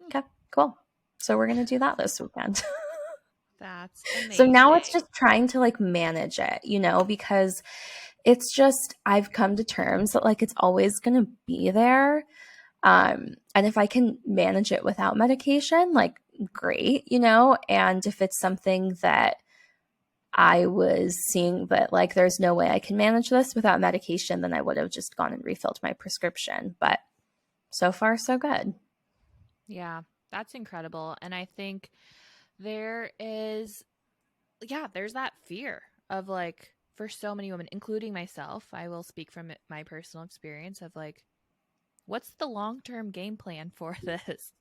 okay, cool. So we're going to do that this weekend. That's amazing. So now it's just trying to like manage it, because it's just, I've come to terms that like, it's always going to be there. And if I can manage it without medication, like great, and if it's something that I was seeing that like, there's no way I can manage this without medication, then I would have just gone and refilled my prescription. But so far, so good. Yeah, that's incredible. And I think there's that fear of like, for so many women, including myself, I will speak from my personal experience of like, what's the long-term game plan for this?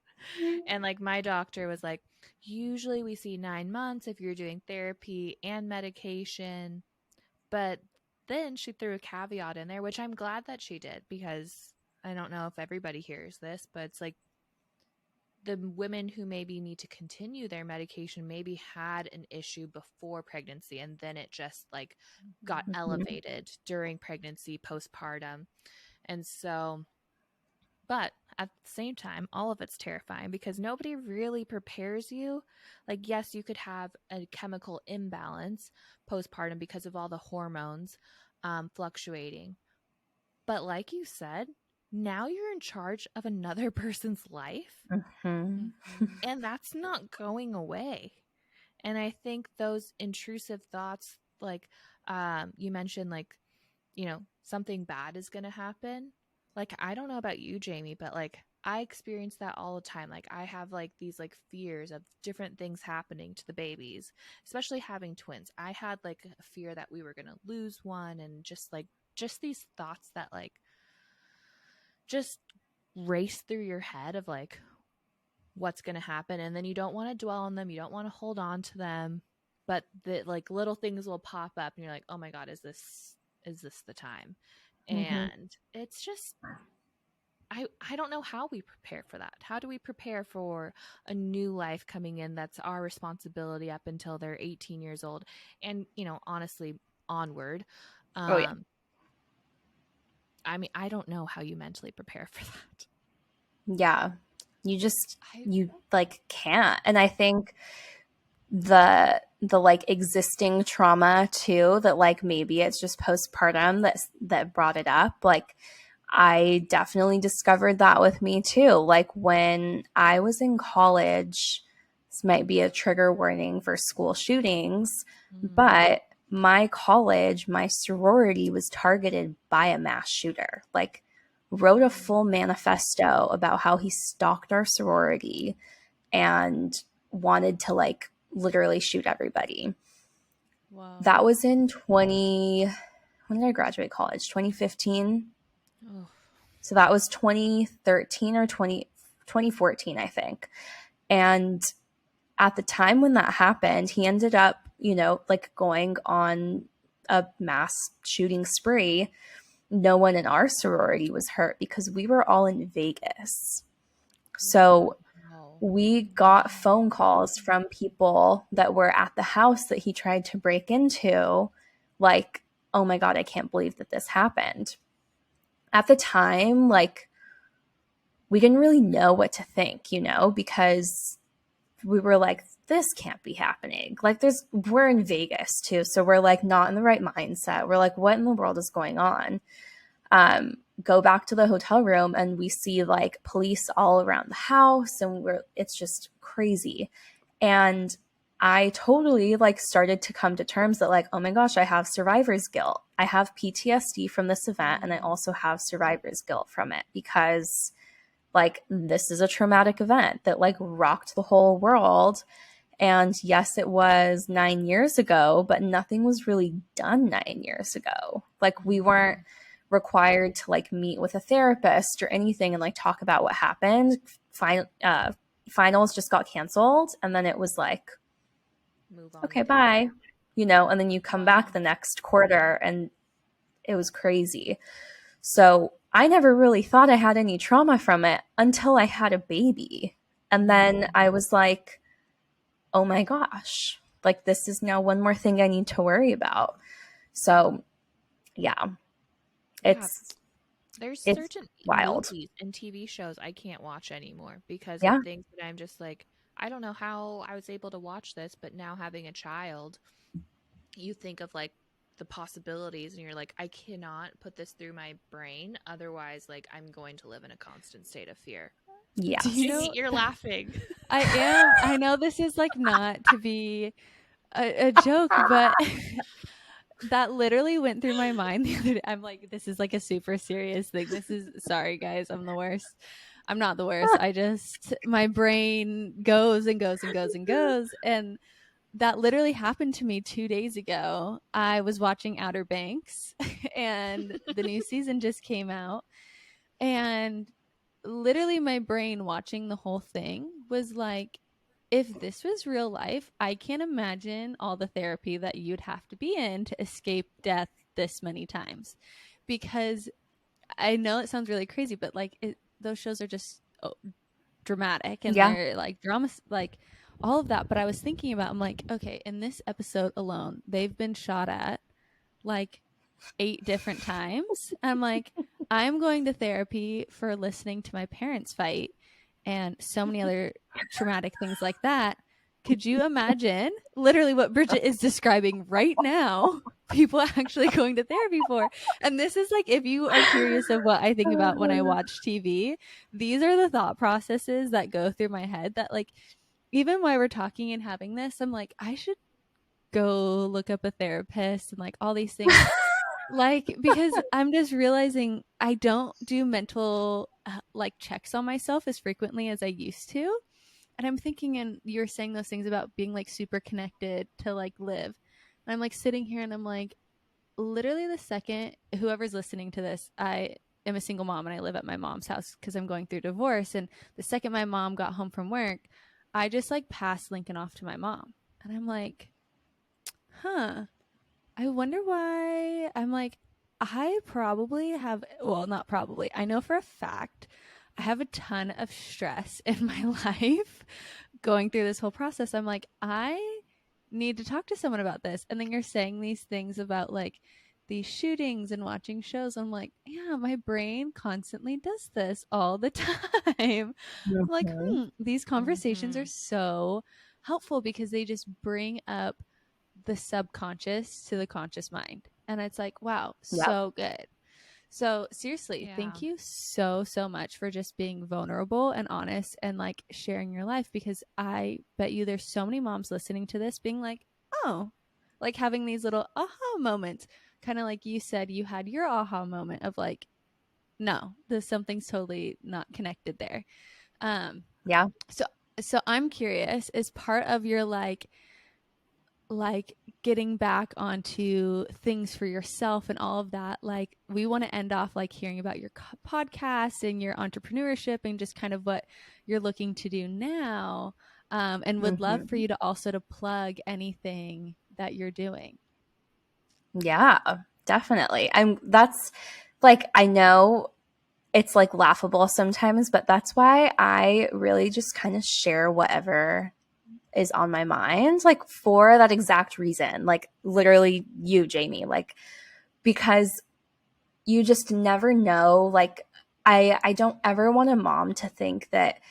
And like my doctor was like, usually we see 9 months if you're doing therapy and medication. But then she threw a caveat in there, which I'm glad that she did, because I don't know if everybody hears this, but it's like the women who maybe need to continue their medication maybe had an issue before pregnancy, and then it just like got elevated during pregnancy, postpartum. And so, but at the same time, all of it's terrifying because nobody really prepares you. Like, yes, you could have a chemical imbalance postpartum because of all the hormones fluctuating. But like you said, now you're in charge of another person's life. Mm-hmm. And that's not going away. And I think those intrusive thoughts, like you mentioned, like, something bad is going to happen. Like, I don't know about you, Jamie, but like I experience that all the time. Like I have like these like fears of different things happening to the babies, especially having twins. I had like a fear that we were going to lose one, and just these thoughts that like just race through your head of like what's going to happen. And then you don't want to dwell on them. You don't want to hold on to them, but the like little things will pop up and you're like, oh my God, is this the time? And it's just, I don't know how we prepare for that. How do we prepare for a new life coming in that's our responsibility up until they're 18 years old? And, honestly, onward. Oh, yeah. I mean, I don't know how you mentally prepare for that. Yeah. You like can't. And I think the like existing trauma too, that like maybe it's just postpartum that brought it up. Like I definitely discovered that with me too. Like when I was in college, this might be a trigger warning for school shootings, but my college, my sorority was targeted by a mass shooter. Like wrote a full manifesto about how he stalked our sorority and wanted to like literally shoot everybody. Wow. That was in when did I graduate college? 2015. Oh. So that was 2013 or 2014, I think. And at the time when that happened, he ended up, like going on a mass shooting spree. No one in our sorority was hurt because we were all in Vegas. So we got phone calls from people that were at the house that he tried to break into, like, oh my God, I can't believe that this happened. At the time, like, we didn't really know what to think, because we were like, this can't be happening. Like, we're in Vegas too. So we're like not in the right mindset. We're like, what in the world is going on? go back to the hotel room and we see like police all around the house, and it's just crazy. And I totally like started to come to terms that like, oh my gosh, I have survivor's guilt. I have PTSD from this event, and I also have survivor's guilt from it, because like this is a traumatic event that like rocked the whole world. And yes, it was 9 years ago, but nothing was really done 9 years ago. Like we weren't required to like meet with a therapist or anything and like talk about what happened. Finals just got canceled, and then it was like, Move on. Okay, bye. You know, and then you come back the next quarter, and it was crazy. So I never really thought I had any trauma from it until I had a baby. And then I was like, oh my gosh, like this is now one more thing I need to worry about. So yeah, there's it's certain wild. movies and TV shows I can't watch anymore because Yeah. of things that I'm just like, I don't know how I was able to watch this, but now having a child, you think of like the possibilities and you're like, I cannot put this through my brain. Otherwise, like I'm going to live in a constant state of fear. Yeah. Do you know, You're laughing. I am. I know this is like not to be a joke, but that literally went through my mind the other day. I'm like, this is like a super serious thing. Sorry guys, I'm the worst. I'm not the worst. My brain goes and goes and goes and goes. And that literally happened to me 2 days ago. I was watching Outer Banks and the new season just came out. And literally my brain watching the whole thing was like, if this was real life, I can't imagine all the therapy that you'd have to be in to escape death this many times. Because I know it sounds really crazy, but like those shows are just dramatic, and they're like drama, like all of that. But I was thinking about, I'm like, okay, in this episode alone, they've been shot at like 8 different times. I'm like, I'm going to therapy for listening to my parents fight and so many other traumatic things like that. Could you imagine literally what Bridgette is describing right now? People actually going to therapy for. And this is like, if you are curious of what I think about when I watch TV, these are the thought processes that go through my head that like, even while we're talking and having this, I'm like, I should go look up a therapist and like all these things. Like, because I'm just realizing I don't do mental like checks on myself as frequently as I used to. And I'm thinking, and you're saying those things about being like super connected to like live. And I'm like sitting here and I'm like, literally the second whoever's listening to this, I am a single mom and I live at my mom's house because I'm going through divorce. And the second my mom got home from work, I just like passed Lincoln off to my mom. And I'm like, huh. I wonder why. I'm like, I probably have, well, not probably. I know for a fact I have a ton of stress in my life going through this whole process. I'm like, I need to talk to someone about this. And then you're saying these things about like these shootings and watching shows. I'm like, yeah, my brain constantly does this all the time. I'm like, these conversations are so helpful because they just bring up the subconscious to the conscious mind. And it's like, wow, so good. So seriously, thank you so much for just being vulnerable and honest and like sharing your life, because I bet you there's so many moms listening to this being like, oh, like having these little aha moments, kind of like you said you had your aha moment of like, no, there's something's totally not connected there. So I'm curious, as part of your like getting back onto things for yourself and all of that, like we want to end off like hearing about your podcast and your entrepreneurship and just kind of what you're looking to do now, and would love for you to also to plug anything that you're doing. Yeah, definitely. That's like, I know it's like laughable sometimes, but that's why I really just kind of share whatever is on my mind, like for that exact reason, like literally you, Jamie, like, because you just never know. Like I don't ever want a mom to think that,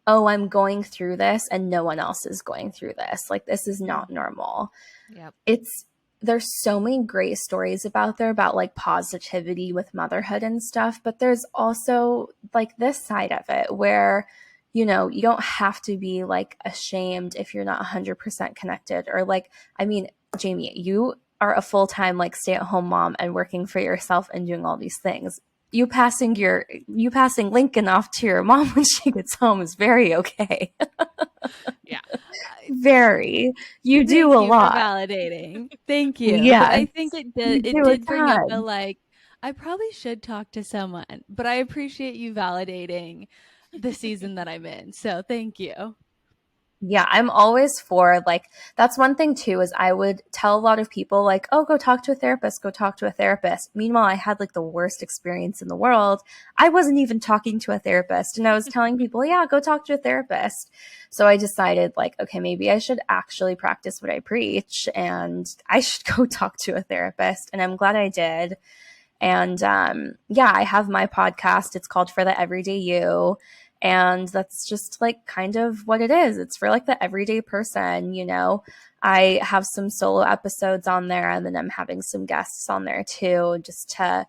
oh, I'm going through this and no one else is going through this. Like this is not normal. Yep. It's there's so many great stories about there about like positivity with motherhood and stuff, but there's also like this side of it where, you know, you don't have to be like ashamed if you're not 100% connected, or like, I mean, Jamie, you are a full-time like stay-at-home mom and working for yourself and doing all these things. You passing Lincoln off to your mom when she gets home is very okay. Yeah. Very. You do Thank a you for lot. validating. Thank you. Yes. I think You it do a did bring up a ton. like, I probably should talk to someone, but I appreciate you validating the season that I'm in. So thank you. Yeah, I'm always for like, that's one thing too, is I would tell a lot of people like, oh, go talk to a therapist, go talk to a therapist. Meanwhile, I had like the worst experience in the world. I wasn't even talking to a therapist, and I was telling people, yeah, go talk to a therapist. So I decided like, okay, maybe I should actually practice what I preach and I should go talk to a therapist. And I'm glad I did. And yeah, I have my podcast. It's called For the Everyday You. And that's just like kind of what it is. It's for like the everyday person, you know. I have some solo episodes on there, and then I'm having some guests on there too, just to,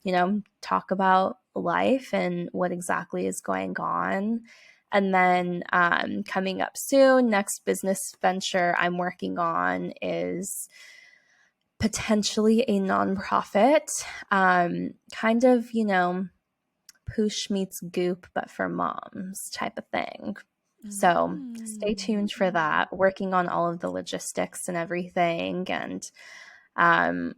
you know, talk about life and what exactly is going on. And then coming up soon, next business venture I'm working on is potentially a nonprofit, kind of, you know, Poosh meets Goop, but for moms type of thing. So stay tuned for that. Working on all of the logistics and everything. And,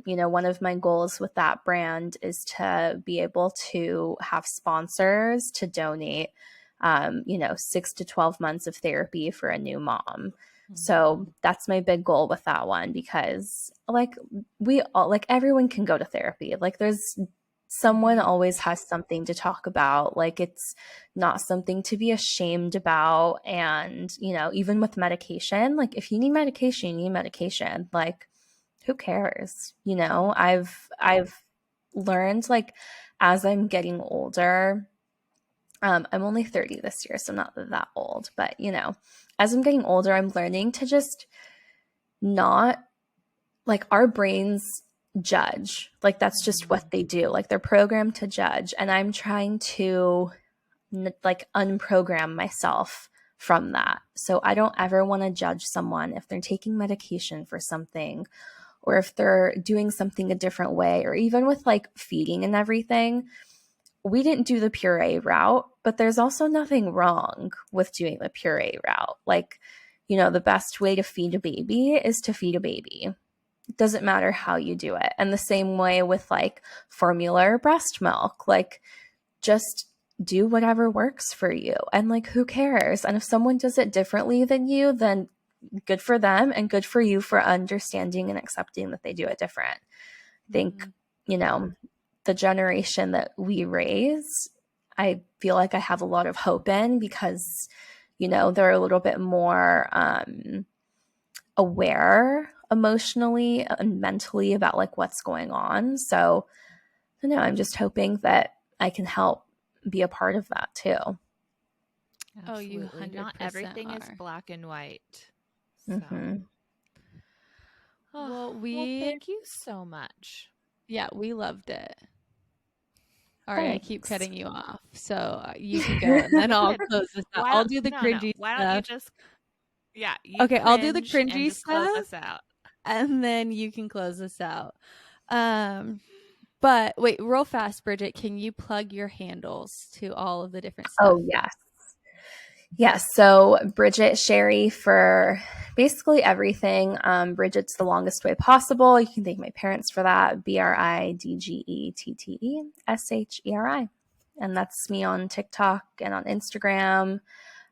you know, one of my goals with that brand is to be able to have sponsors to donate, you know, 6 to 12 months of therapy for a new mom. So that's my big goal with that one, because like we all, like everyone can go to therapy. Like there's someone always has something to talk about. Like it's not something to be ashamed about. And, you know, even with medication, like if you need medication, you need medication. Like who cares? You know, I've learned like as I'm getting older, I'm only 30 this year, so I'm not that old, but you know, as I'm getting older, I'm learning to just not, like, our brains judge. Like that's just what they do. Like they're programmed to judge, and I'm trying to like unprogram myself from that. So I don't ever want to judge someone if they're taking medication for something, or if they're doing something a different way, or even with like feeding and everything. We didn't do the puree route, but there's also nothing wrong with doing the puree route. Like, you know, the best way to feed a baby is to feed a baby. It doesn't matter how you do it. And the same way with like formula or breast milk, like just do whatever works for you. And like, who cares? And if someone does it differently than you, then good for them and good for you for understanding and accepting that they do it different. I think, you know, the generation that we raise, I feel like I have a lot of hope in, because, you know, they're a little bit more aware emotionally and mentally about like what's going on. So, you know, I'm just hoping that I can help be a part of that too. Absolutely. Oh, you 100% Not everything is are. black and white. So. Mm-hmm. Well, thank you so much. Yeah, we loved it. All right, I keep Thanks. cutting you off, so you can go, and then I'll close this out. I'll do the cringy Why stuff. don't you just, you okay, I'll do the cringe and cringy just close stuff, us out. and then you can close this out. But wait, real fast, Bridget, can you plug your handles to all of the different stuff? Oh, yes. Yes. So Bridgette Sherry for basically everything. Bridgette's the longest way possible. You can thank my parents for that. BRIDGETTESHERI. And that's me on TikTok and on Instagram.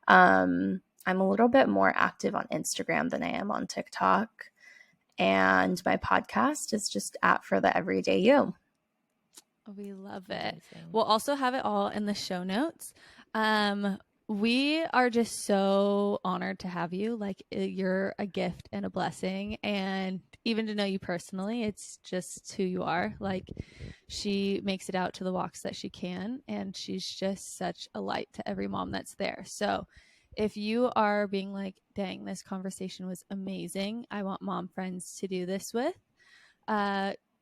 I'm a little bit more active on Instagram than I am on TikTok. And my podcast is just at For the Everyday You. We love it. We'll also have it all in the show notes. We are just so honored to have you. Like, you're a gift and a blessing. And even to know you personally, it's just who you are. Like, she makes it out to the walks that she can. And she's just such a light to every mom that's there. So if you are being like, dang, this conversation was amazing, I want mom friends to do this with,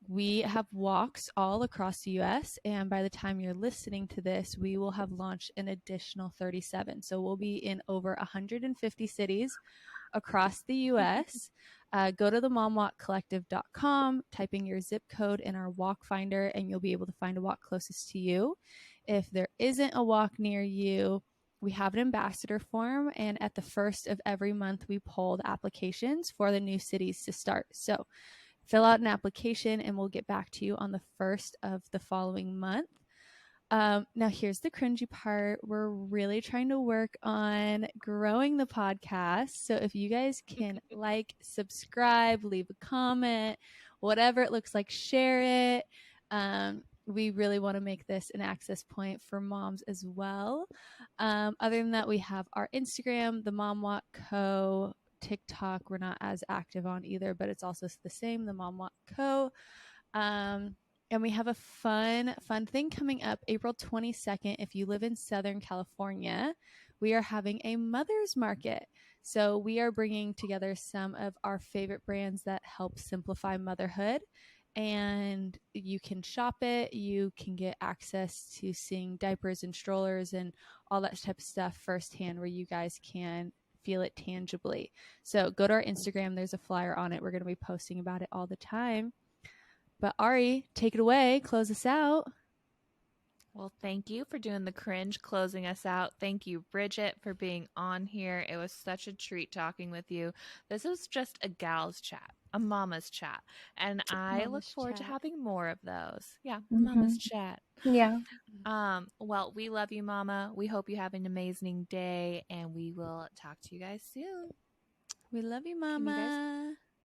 We have walks all across the US, and by the time you're listening to this, we will have launched an additional 37. So we'll be in over 150 cities across the US. Go to the momwalkcollective.com, type in your zip code in our walk finder, and you'll be able to find a walk closest to you. If there isn't a walk near you, we have an ambassador form, and at the first of every month, we pull the applications for the new cities to start. So fill out an application, and we'll get back to you on the first of the following month. Now, here's the cringy part. We're really trying to work on growing the podcast. So if you guys can like, subscribe, leave a comment, whatever it looks like, share it. We really want to make this an access point for moms as well. Other than that, we have our Instagram, the Mom Walk Co. TikTok, we're not as active on either, but it's also the same, the Mom Walk Co. And we have a fun thing coming up April 22nd. If you live in Southern California, we are having a mother's market. So we are bringing together some of our favorite brands that help simplify motherhood. And you can shop it. You can get access to seeing diapers and strollers and all that type of stuff firsthand, where you guys can feel it tangibly. So go to our Instagram. There's a flyer on it. We're going to be posting about it all the time. But Ari, take it away. Close us out. Well, thank you for doing the cringe, closing us out. Thank you, Bridgette, for being on here. It was such a treat talking with you. This was just a gal's chat, a mama's chat. And I look forward to having more of those. Yeah, mama's chat. Yeah. Well, we love you, Mama. We hope you have an amazing day, and we will talk to you guys soon. We love you, Mama.